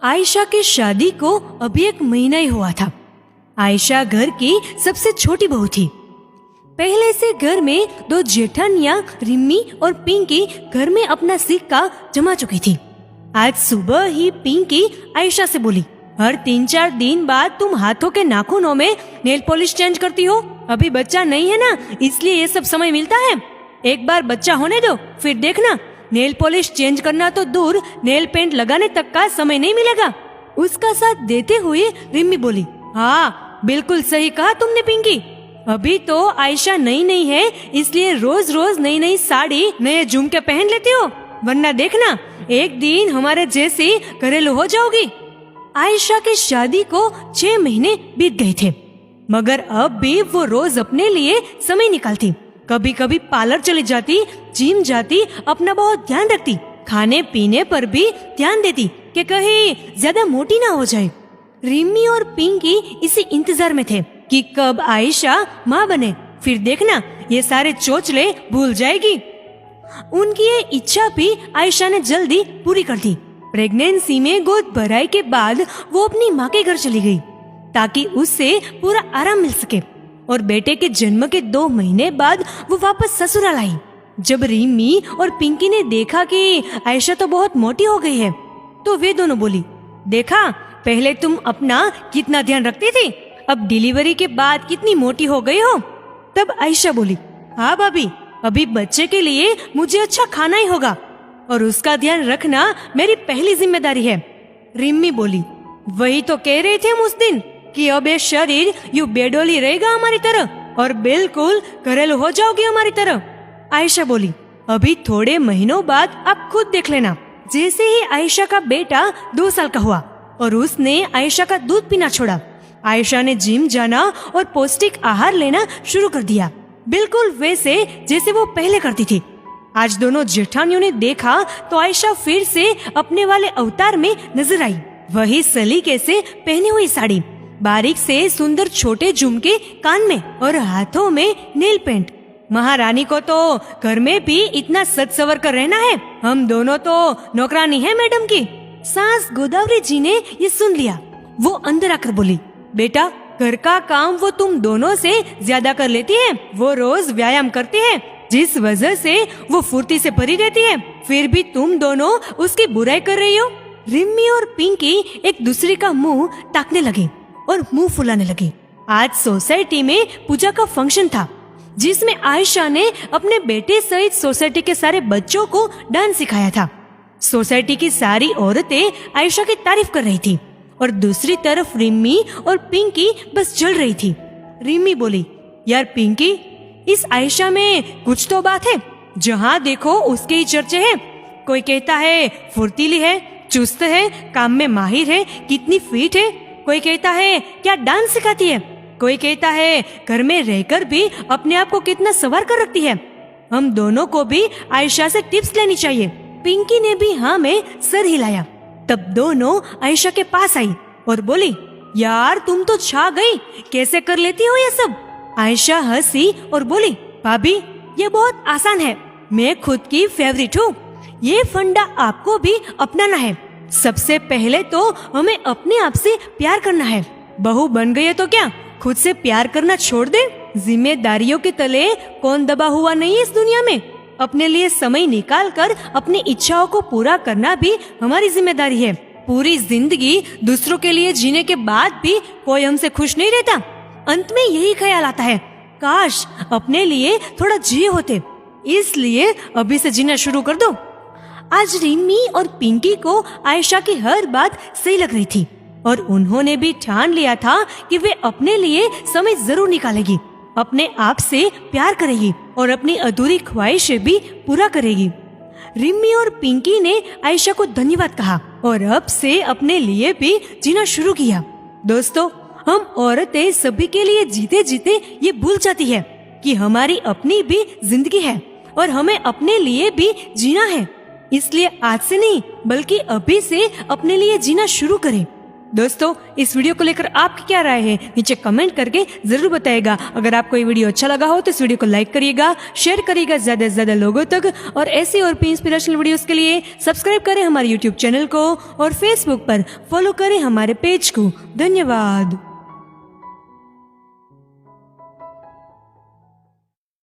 आयशा की शादी को अभी 1 महीना ही हुआ था। आयशा घर की सबसे छोटी बहू थी। पहले से घर में 2 जेठानियां रिम्मी और पिंकी घर में अपना सिक्का जमा चुकी थी। आज सुबह ही पिंकी आयशा से बोली, हर 3-4 दिन बाद तुम हाथों के नाखूनों में नेल पॉलिश चेंज करती हो। अभी बच्चा नहीं है ना, इसलिए ये सब समय मिलता है। एक बार बच्चा होने दो, फिर देखना नेल पॉलिश चेंज करना तो दूर, नेल पेंट लगाने तक का समय नहीं मिलेगा। उसका साथ देते हुए रिम्मी बोली, हाँ बिल्कुल सही कहा तुमने पिंकी। अभी तो आयशा नई है, इसलिए रोज रोज नई साड़ी, नए झुमके पहन लेती हो, वरना देखना एक दिन हमारे जैसी घरेलू हो जाओगी। आयशा की शादी को 6 महीने बीत गए थे, मगर अब भी वो रोज अपने लिए समय निकालती। कभी कभी पार्लर चली जाती, जिम जाती, अपना बहुत ध्यान रखती, खाने पीने पर भी ध्यान देती कि कहीं ज्यादा मोटी ना हो जाए। रिम्मी और पिंकी इसी इंतजार में थे कि कब आयशा माँ बने, फिर देखना ये सारे चोचले भूल जाएगी। उनकी ये इच्छा भी आयशा ने जल्दी पूरी कर दी। प्रेगनेंसी में गोद भराई के बाद वो अपनी माँ के घर चली गई ताकि उससे पूरा आराम मिल सके, और बेटे के जन्म के 2 महीने बाद वो वापस ससुराल आई। जब रिम्मी और पिंकी ने देखा कि आयशा तो बहुत मोटी हो गई है, तो वे दोनों बोली, देखा पहले तुम अपना कितना ध्यान रखती थी, अब डिलीवरी के बाद कितनी मोटी हो गई हो। तब आयशा बोली, हाँ भाभी, अभी बच्चे के लिए मुझे अच्छा खाना ही होगा और उसका ध्यान रखना मेरी पहली जिम्मेदारी है। रिम्मी बोली, वही तो कह रहे थे हम उस दिन कि अब ये शरीर यूं बेडोली रहेगा हमारी तरह और बिल्कुल घरेलू हो जाओगी हमारी तरह। आयशा बोली, अभी थोड़े महीनों बाद आप खुद देख लेना। जैसे ही आयशा का बेटा 2 साल का हुआ और उसने आयशा का दूध पीना छोड़ा, आयशा ने जिम जाना और पौष्टिक आहार लेना शुरू कर दिया, बिल्कुल वैसे जैसे वो पहले करती थी। आज दोनों जेठानियों ने देखा तो आयशा फिर से अपने वाले अवतार में नजर आई। वही सलीके से पहनी हुई साड़ी, बारीक से सुंदर छोटे झुमके कान में और हाथों में नेल पेंट। महारानी को तो घर में भी इतना सज सवर कर रहना है, हम दोनों तो नौकरानी है मैडम की। सास गोदावरी जी ने ये सुन लिया। वो अंदर आकर बोली, बेटा घर का काम वो तुम दोनों से ज्यादा कर लेती है। वो रोज व्यायाम करती है, जिस वजह से वो फुर्ती से भरी रहती है, फिर भी तुम दोनों उसकी बुराई कर रही हो। रिम्मी और पिंकी एक दूसरे का मुंह ताकने लगे और मुंह फुलाने लगे। आज सोसाइटी में पूजा का फंक्शन था, जिसमें आयशा ने अपने बेटे सहित सोसाइटी के सारे बच्चों को डांस सिखाया था। सोसाइटी की सारी औरतें आयशा की तारीफ कर रही थी और दूसरी तरफ रिम्मी और पिंकी बस जल रही थी। रिम्मी बोली, यार पिंकी, इस आयशा में कुछ तो बात है, जहाँ देखो उसके ही चर्चे हैं। कोई कहता है फुर्तीली है, चुस्त है, काम में माहिर है, कितनी फिट है। कोई कहता है क्या डांस सिखाती है। कोई कहता है घर में रहकर भी अपने आप को कितना सवार कर रखती है। हम दोनों को भी आयशा से टिप्स लेनी चाहिए। पिंकी ने भी हाँ में सर हिलाया। तब दोनों आयशा के पास आई और बोली, यार तुम तो छा गई, कैसे कर लेती हो ये सब। आयशा हंसी और बोली, भाभी ये बहुत आसान है, मैं खुद की फेवरेट हूँ। ये फंडा आपको भी अपनाना है। सबसे पहले तो हमें अपने आप से प्यार करना है। बहू बन गई है तो क्या खुद से प्यार करना छोड़ दे। जिम्मेदारियों के तले कौन दबा हुआ नहीं है इस दुनिया में। अपने लिए समय निकाल कर अपनी इच्छाओं को पूरा करना भी हमारी जिम्मेदारी है। पूरी जिंदगी दूसरों के लिए जीने के बाद भी कोई हमसे खुश नहीं रहता। अंत में यही ख्याल आता है, काश अपने लिए थोड़ा जिए होते। इसलिए अभी से जीना शुरू कर दो। आज रिम्मी और पिंकी को आयशा की हर बात सही लग रही थी और उन्होंने भी ठान लिया था कि वे अपने लिए समय जरूर निकालेगी, अपने आप से प्यार करेगी और अपनी अधूरी ख्वाहिशें भी पूरा करेगी। रिम्मी और पिंकी ने आयशा को धन्यवाद कहा और अब से अपने लिए भी जीना शुरू किया। दोस्तों, हम औरतें सभी के लिए जीते जीते ये भूल जाती है कि हमारी अपनी भी जिंदगी है और हमें अपने लिए भी जीना है। इसलिए आज से नहीं बल्कि अभी से अपने लिए जीना शुरू करें। दोस्तों, इस वीडियो को लेकर आपकी क्या राय है नीचे कमेंट करके जरूर बताइएगा। अगर आपको ये वीडियो अच्छा लगा हो तो इस वीडियो को लाइक करिएगा, शेयर करिएगा ज्यादा से ज्यादा लोगों तक, और ऐसी और भी इंस्पिरेशनल वीडियोस के लिए सब्सक्राइब करें हमारे यूट्यूब चैनल को और फेसबुक पर फॉलो करें हमारे पेज को। धन्यवाद।